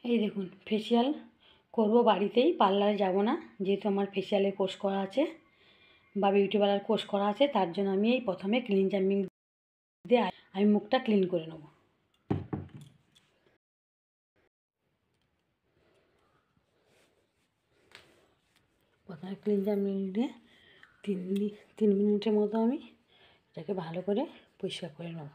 এই দেখুন ফেসিয়াল করব বাড়িতেই, পার্লারে যাব না, যেহেতু আমার ফেসিয়ালের কোর্স করা আছে বা বিউটি পার্লার কোর্স করা আছে। তার জন্য আমি এই প্রথমে ক্লিনজার মিল্ক দিয়ে আমি মুখটা ক্লিন করে নেব। প্রথমে ক্লিনজার মিল্ক দিয়ে 3 মিনিটের মতো আমি এটাকে ভালো করে পরিষ্কার করে নেব।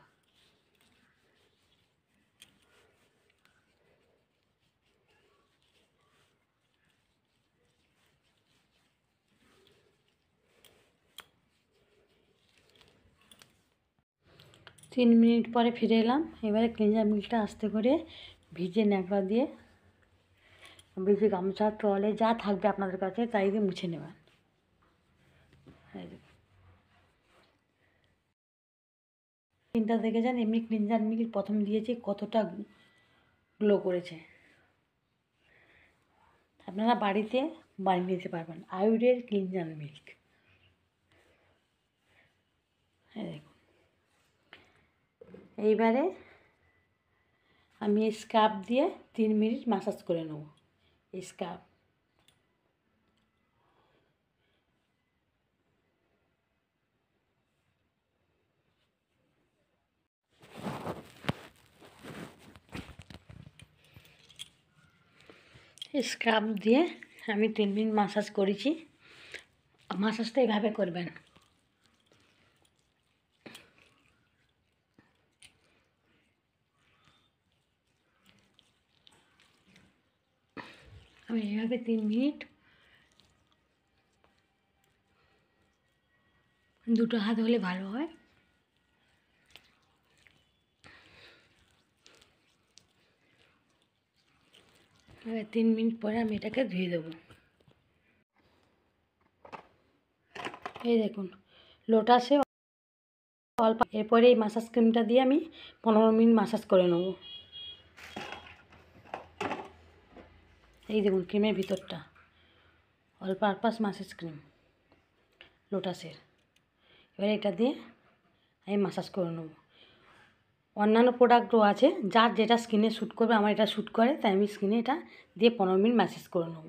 তিন মিনিট পরে ফিরে এলাম। এবারে ক্লিনজার মিল্কটা আস্তে করে ভিজে ন্যাকড়া দিয়ে, ভিজে গামছা, তোয়ালে যা থাকবে আপনাদের কাছে তাই দিয়ে মুছে নেবেন। তিনটা দেখে যান, এমনি ক্লিনজার মিল্ক প্রথম দিয়েছি কতটা গ্লো করেছে। আপনারা বাড়িতে বানিয়ে নিতে পারবেন আয়ুরের ক্লিনজার মিল্ক। দেখুন, এইবারে আমি স্কার্ফ দিয়ে 3 মিনিট ম্যাসাজ করে নেব। স্কার্ফ দিয়ে আমি 3 মিনিট ম্যাসাজ করেছি। ম্যাসাজটা এইভাবে করবেন। আমি এইভাবে 3 মিনিট দুটো হাত হলে ভালো হয়। এবার 3 মিনিট পরে আমি এটাকে ধুয়ে দেবো। এই দেখুন লোটাসে অল্প। এরপরে এই ম্যাসাজ ক্রিমটা দিয়ে আমি 15 মিনিট ম্যাসাজ করে নেব। এই দেখুন ক্রিমের ভিতরটা অল পারপাস ম্যাসাজ ক্রিম লোটাসের। এবারে এটা দিয়ে আমি ম্যাসাজ করে নেব। অন্যান্য প্রোডাক্টও আছে, যার যেটা স্কিনে শ্যুট করবে। আমার এটা শ্যুট করে, তাই আমি স্কিনে এটা দিয়ে 15 মিনিট ম্যাসাজ করে নেব।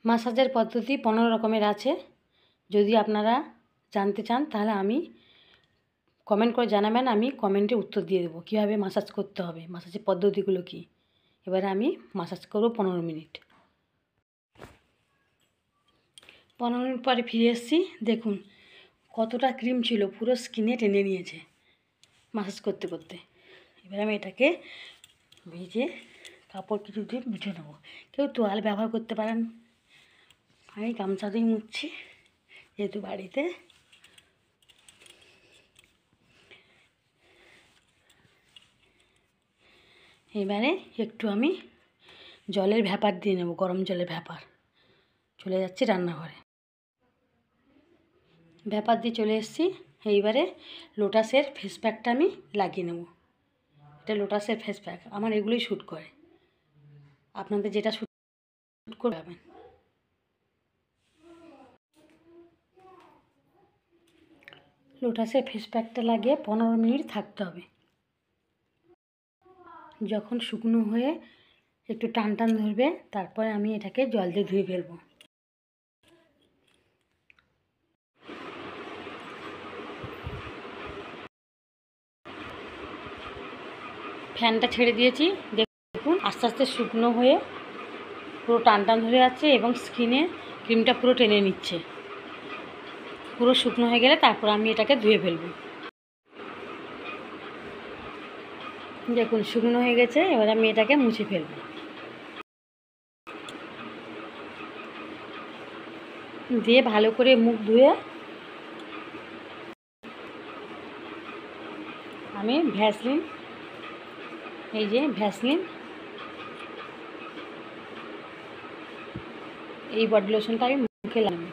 ম্যাসাজের পদ্ধতি 15 রকমের আছে। যদি আপনারা জানতে চান তাহলে আমি কমেন্ট করে জানাবেন, আমি কমেন্টে উত্তর দিয়ে দেবো কীভাবে ম্যাসাজ করতে হবে, ম্যাসাজের পদ্ধতিগুলো কী। এবারে আমি ম্যাসাজ করব 15 মিনিট। 15 মিনিট পরে ফিরে এসেছি। দেখুন কতটা ক্রিম ছিল, পুরো স্কিনে টেনে নিয়েছে ম্যাসাজ করতে করতে। এবার আমি এটাকে ভিজে কাপড় কিছু দিয়ে মুছে নেবো। কেউ তোয়াল ব্যবহার করতে পারেন, আমি গামছা দিয়ে মুছছি যেহেতু বাড়িতে। এবারে একটু আমি জলের ভ্যাপার দিয়ে নেব, গরম জলের ভ্যাপার। চলে যাচ্ছি রান্নাঘরে, ভ্যাপার দিয়ে চলে এসেছি। এইবারে লোটাসের ফেস প্যাকটা আমি লাগিয়ে নেব। এটা লোটাসের ফেস প্যাক, আমার এগুলোই শ্যুট করে। আপনাদের যেটা শ্যুট করবেন। লোটাসের ফেস প্যাকটা লাগিয়ে 15 মিনিট থাকতে হবে। যখন শুকনো হয়ে একটু টান টান ধরবে, তারপরে আমি এটাকে জল দিয়ে ধুয়ে ফেলবো। ফ্যানটা ছেড়ে দিয়েছি, দেখুন আস্তে আস্তে শুকনো হয়ে পুরো টান টান ধরে যাচ্ছে এবং স্কিনে ক্রিমটা পুরো টেনে নিচ্ছে। পুরো শুকনো হয়ে গেলে তারপর আমি এটাকে ধুয়ে ফেলবো। দেখুন শুকনো হয়ে গেছে, এবার আমি এটাকে মুছে ফেলবো। দিয়ে ভালো করে মুখ ধুয়ে আমি ভ্যাসলিন, এই যে ভ্যাসলিন, এই বডি লোশনটা আমি মুখে লাগাবো।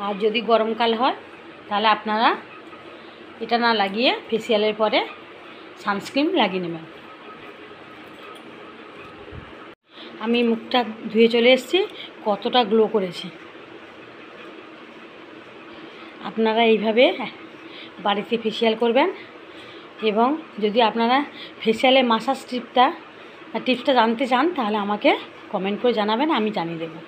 আর যদি গরমকাল হয় তাহলে আপনারা এটা না লাগিয়ে ফেসিয়ালের পরে সানস্ক্রিন লাগিয়ে নেবেন। আমি মুখটা ধুয়ে চলে এসেছি, কতটা গ্লো করেছে। আপনারা এইভাবে বাড়িতে ফেসিয়াল করবেন, এবং যদি আপনারা ফেসিয়ালের মাসাজ টিপসটা জানতে চান তাহলে আমাকে কমেন্ট করে জানাবেন, আমি জানিয়ে দেবো।